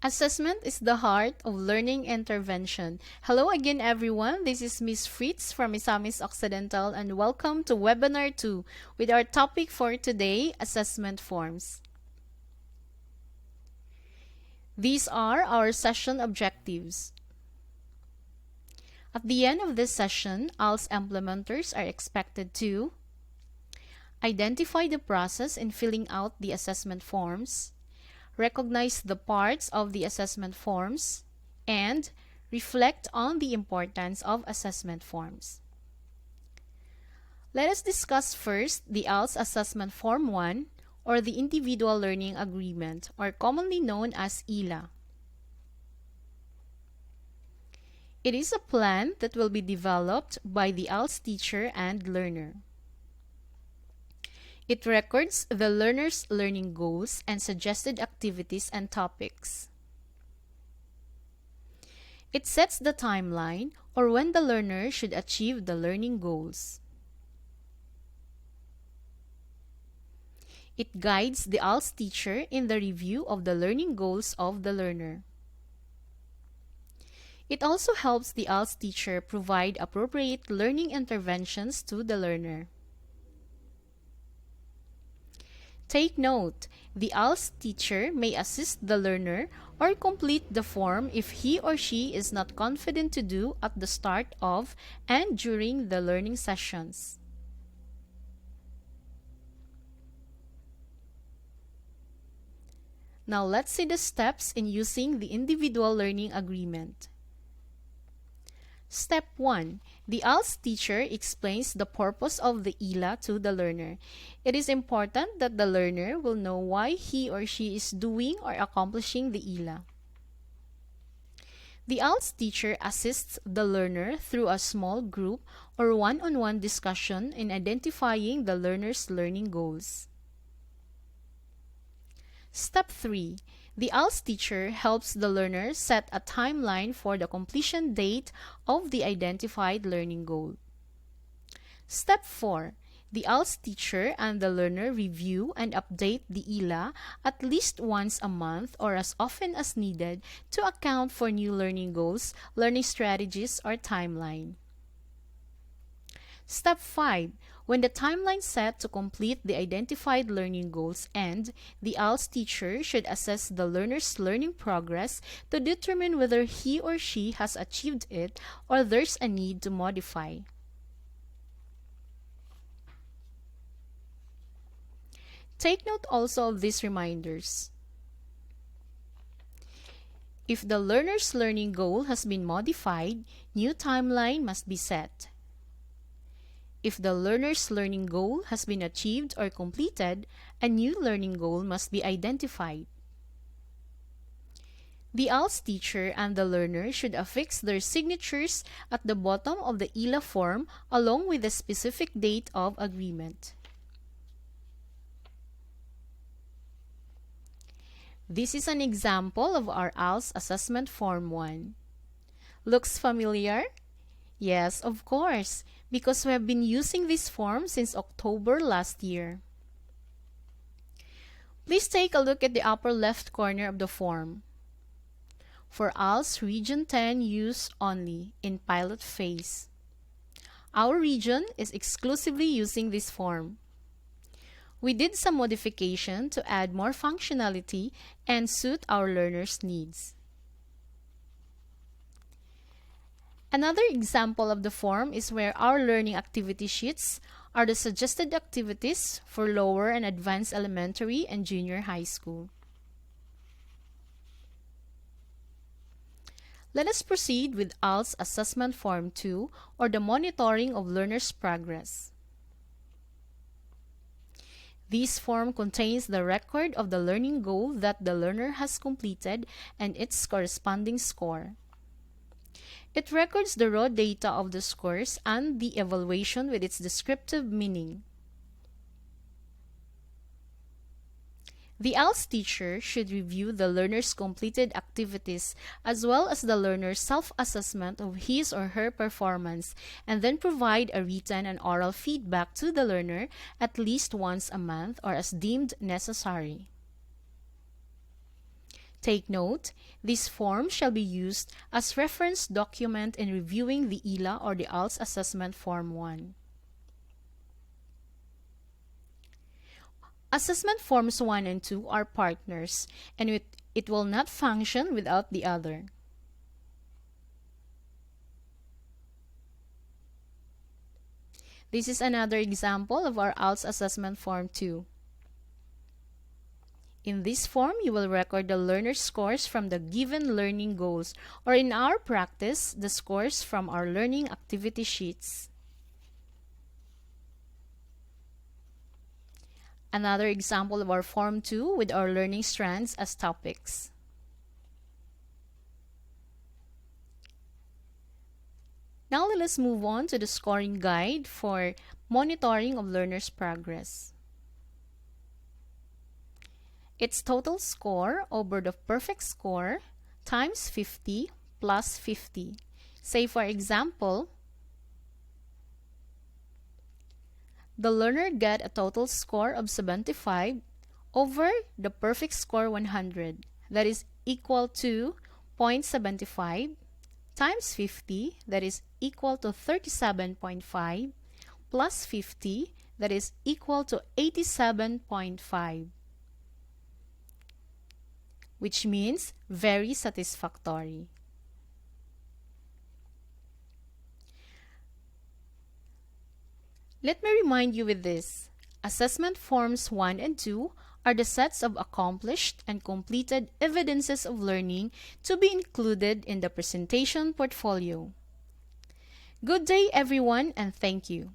Assessment is the heart of learning intervention. Hello again, everyone. This is Miss Fritz from Misamis Occidental, and welcome to Webinar 2 with our topic for today, assessment forms. These are our session objectives. At the end of this session, ALS implementers are expected to identify the process in filling out the assessment forms, recognize the parts of the assessment forms, and reflect on the importance of assessment forms. Let us discuss first the ALS Assessment Form 1, or the Individual Learning Agreement, or commonly known as ILA. It is a plan that will be developed by the ALS teacher and learner. It records the learner's learning goals and suggested activities and topics. It sets the timeline or when the learner should achieve the learning goals. It guides the ALS teacher in the review of the learning goals of the learner. It also helps the ALS teacher provide appropriate learning interventions to the learner. Take note, the ALS teacher may assist the learner or complete the form if he or she is not confident to do at the start of and during the learning sessions. Now let's see the steps in using the Individual Learning Agreement. Step 1. The ALS teacher explains the purpose of the ILA to the learner. It is important that the learner will know why he or she is doing or accomplishing the ILA. The ALS teacher assists the learner through a small group or one-on-one discussion in identifying the learner's learning goals. Step 3. The ALS teacher helps the learner set a timeline for the completion date of the identified learning goal. Step 4. The ALS teacher and the learner review and update the ILA at least once a month or as often as needed to account for new learning goals, learning strategies, or timeline. Step 5. When the timeline set to complete the identified learning goals end, the ALS teacher should assess the learner's learning progress to determine whether he or she has achieved it or there's a need to modify. Take note also of these reminders. If the learner's learning goal has been modified, new timeline must be set. If the learner's learning goal has been achieved or completed, a new learning goal must be identified. The ALS teacher and the learner should affix their signatures at the bottom of the ILA form along with the specific date of agreement. This is an example of our ALS Assessment Form 1. Looks familiar? Yes, of course, because we have been using this form since October last year. Please take a look at the upper left corner of the form. For ALS Region 10 use only in pilot phase. Our region is exclusively using this form. We did some modification to add more functionality and suit our learners' needs. Another example of the form is where our learning activity sheets are the suggested activities for lower and advanced elementary and junior high school. Let us proceed with ALS Assessment Form 2, or the monitoring of learners' progress. This form contains the record of the learning goal that the learner has completed and its corresponding score. It records the raw data of the scores and the evaluation with its descriptive meaning. The ALS teacher should review the learner's completed activities as well as the learner's self-assessment of his or her performance and then provide a written and oral feedback to the learner at least once a month or as deemed necessary. Take note, this form shall be used as reference document in reviewing the ELA or the ALS Assessment Form 1. Assessment Forms 1 and 2 are partners, and it will not function without the other. This is another example of our ALS Assessment Form 2. In this form, you will record the learner's scores from the given learning goals, or in our practice, the scores from our learning activity sheets. Another example of our Form 2 with our learning strands as topics. Now let us move on to the scoring guide for monitoring of learners' progress. Its total score over the perfect score times 50 plus 50. Say for example, the learner get a total score of 75 over the perfect score 100. That is equal to 0.75 times 50, that is equal to 37.5, plus 50, that is equal to 87.5, which means very satisfactory. Let me remind you with this. Assessment Forms 1 and 2 are the sets of accomplished and completed evidences of learning to be included in the presentation portfolio. Good day, everyone, and thank you.